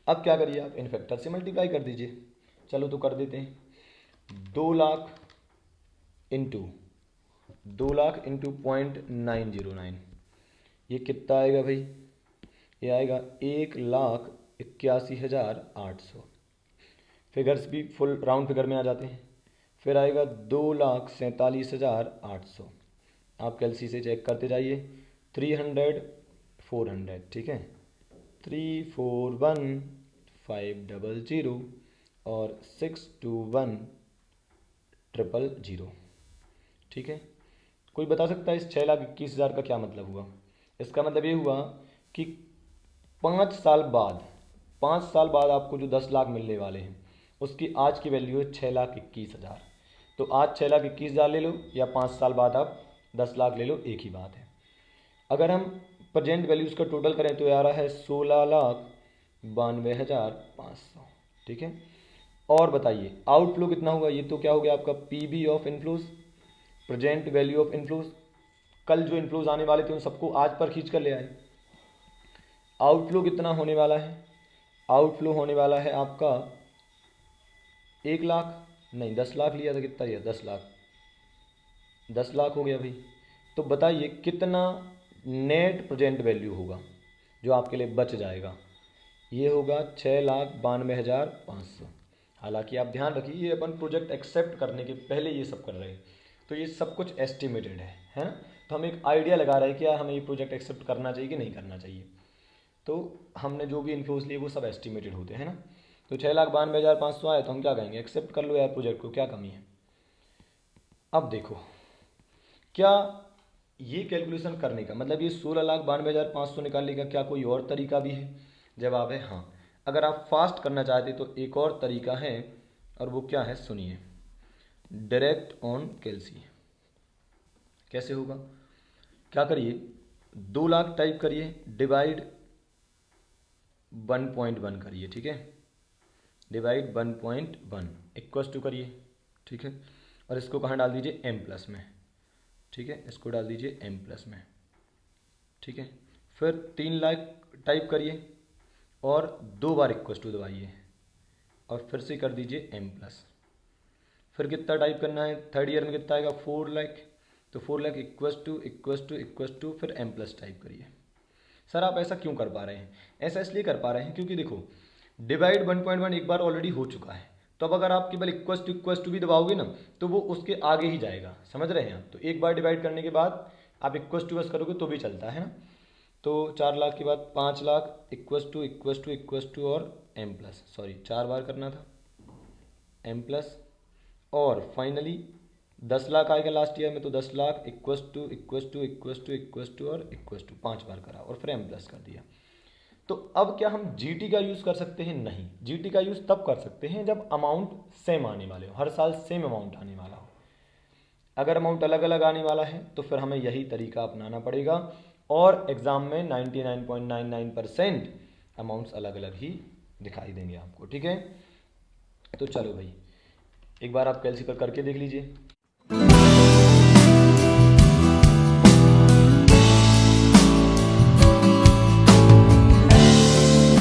अब क्या करिए आप इन फैक्टर से मल्टीप्लाई कर दीजिए। चलो तो कर देते हैं, 2 लाख इंटू 0.909, ये कितना आएगा भाई, ये आएगा 1,81,800। फिगर्स भी फुल राउंड फिगर में आ जाते हैं। फिर आएगा 2,47,800, आप कैलसी से चेक करते जाइए, 300 400, ठीक है, 341,500 और 621,000, ठीक है। कोई बता सकता है इस 6,21,000 का क्या मतलब हुआ? इसका मतलब ये हुआ कि 5 साल बाद आपको जो 10 लाख मिलने वाले हैं उसकी आज की वैल्यू है 6,21,000। तो आज 6,21,000 ले लो या 5 साल बाद आप 10 लाख ले लो, एक ही बात है। अगर हम प्रेजेंट वैल्यूज़ का टोटल करें तो ये आ रहा है 16,92,500, ठीक है। और बताइए आउटफ्लो कितना होगा? ये तो क्या हो गया आपका PV of inflows, present value of inflows. कल जो इनफ्लोज आने वाले थे उन सबको आज पर खींच कर ले आए। आउटफ्लो कितना होने वाला है? आउटफ्लो होने वाला है आपका 1 लाख, नहीं 10 लाख लिया था, कितना लिया? 10 लाख, 10 लाख हो गया भाई। तो बताइए कितना नेट प्रेजेंट वैल्यू होगा जो आपके लिए बच जाएगा? ये होगा 6,92,500। हालांकि आप ध्यान रखिए ये अपन प्रोजेक्ट एक्सेप्ट करने के पहले ये सब कर रहे हैं, तो ये सब कुछ एस्टिमेटेड है ना। तो हम एक आइडिया लगा रहे हैं कि यार हमें ये प्रोजेक्ट एक्सेप्ट करना चाहिए कि नहीं करना चाहिए। तो हमने जो भी इन्फ्लोज लिए वो सब एस्टिमेटेड होते हैं ना। तो 6,92,500 आए तो हम क्या कहेंगे, एक्सेप्ट कर लो यार प्रोजेक्ट को, क्या कमी है। अब देखो क्या ये कैलकुलेशन करने का मतलब ये 16,92,500 निकालने का क्या कोई और तरीका भी है? जवाब है हाँ। अगर आप फास्ट करना चाहते तो एक और तरीका है, और वो क्या है सुनिए, डायरेक्ट ऑन कैलसी। कैसे होगा? क्या करिए, 2 लाख टाइप करिए, डिवाइड 1.1 करिए, ठीक है, डिवाइड 1.1 इक्वस टू करिए, ठीक है। और इसको कहाँ डाल दीजिए? m प्लस में, ठीक है, इसको डाल दीजिए m प्लस में, ठीक है। फिर 3 लाख टाइप करिए और 2 बार इक्वस टू दबाइए और फिर से कर दीजिए m प्लस। फिर कितना टाइप करना है? थर्ड ईयर में कितना आएगा? 4 लाख, तो 4 लाख इक्वस टू फिर m प्लस टाइप करिए। सर आप ऐसा क्यों कर पा रहे हैं? ऐसा इसलिए कर पा रहे हैं क्योंकि देखो डिवाइड 1.1 एक बार ऑलरेडी हो चुका है, तो अब अगर आप केवल इक्वस टू भी दबाओगे ना तो वो उसके आगे ही जाएगा, समझ रहे हैं आप। तो एक बार डिवाइड करने के बाद आप इक्वस टू बस करोगे तो भी चलता है ना। तो 4 लाख के बाद 5 लाख इक्वस टू और m प्लस, सॉरी 4 बार करना था, m प्लस, और फाइनली 10 लाख आएगा लास्ट ईयर में, तो 10 लाख इक्वस टू और इक्वस टू 5 बार करा और फिर m प्लस कर दिया। तो अब क्या हम GT का यूज़ कर सकते हैं? नहीं, GT का यूज़ तब कर सकते हैं जब अमाउंट सेम आने वाले हो, हर साल सेम अमाउंट आने वाला हो। अगर अमाउंट अलग अलग आने वाला है तो फिर हमें यही तरीका अपनाना पड़ेगा, और एग्ज़ाम में 99.99% अमाउंट्स अलग अलग ही दिखाई देंगे आपको, ठीक है। तो चलो भाई एक बार आप कैलसी पर करके देख लीजिए।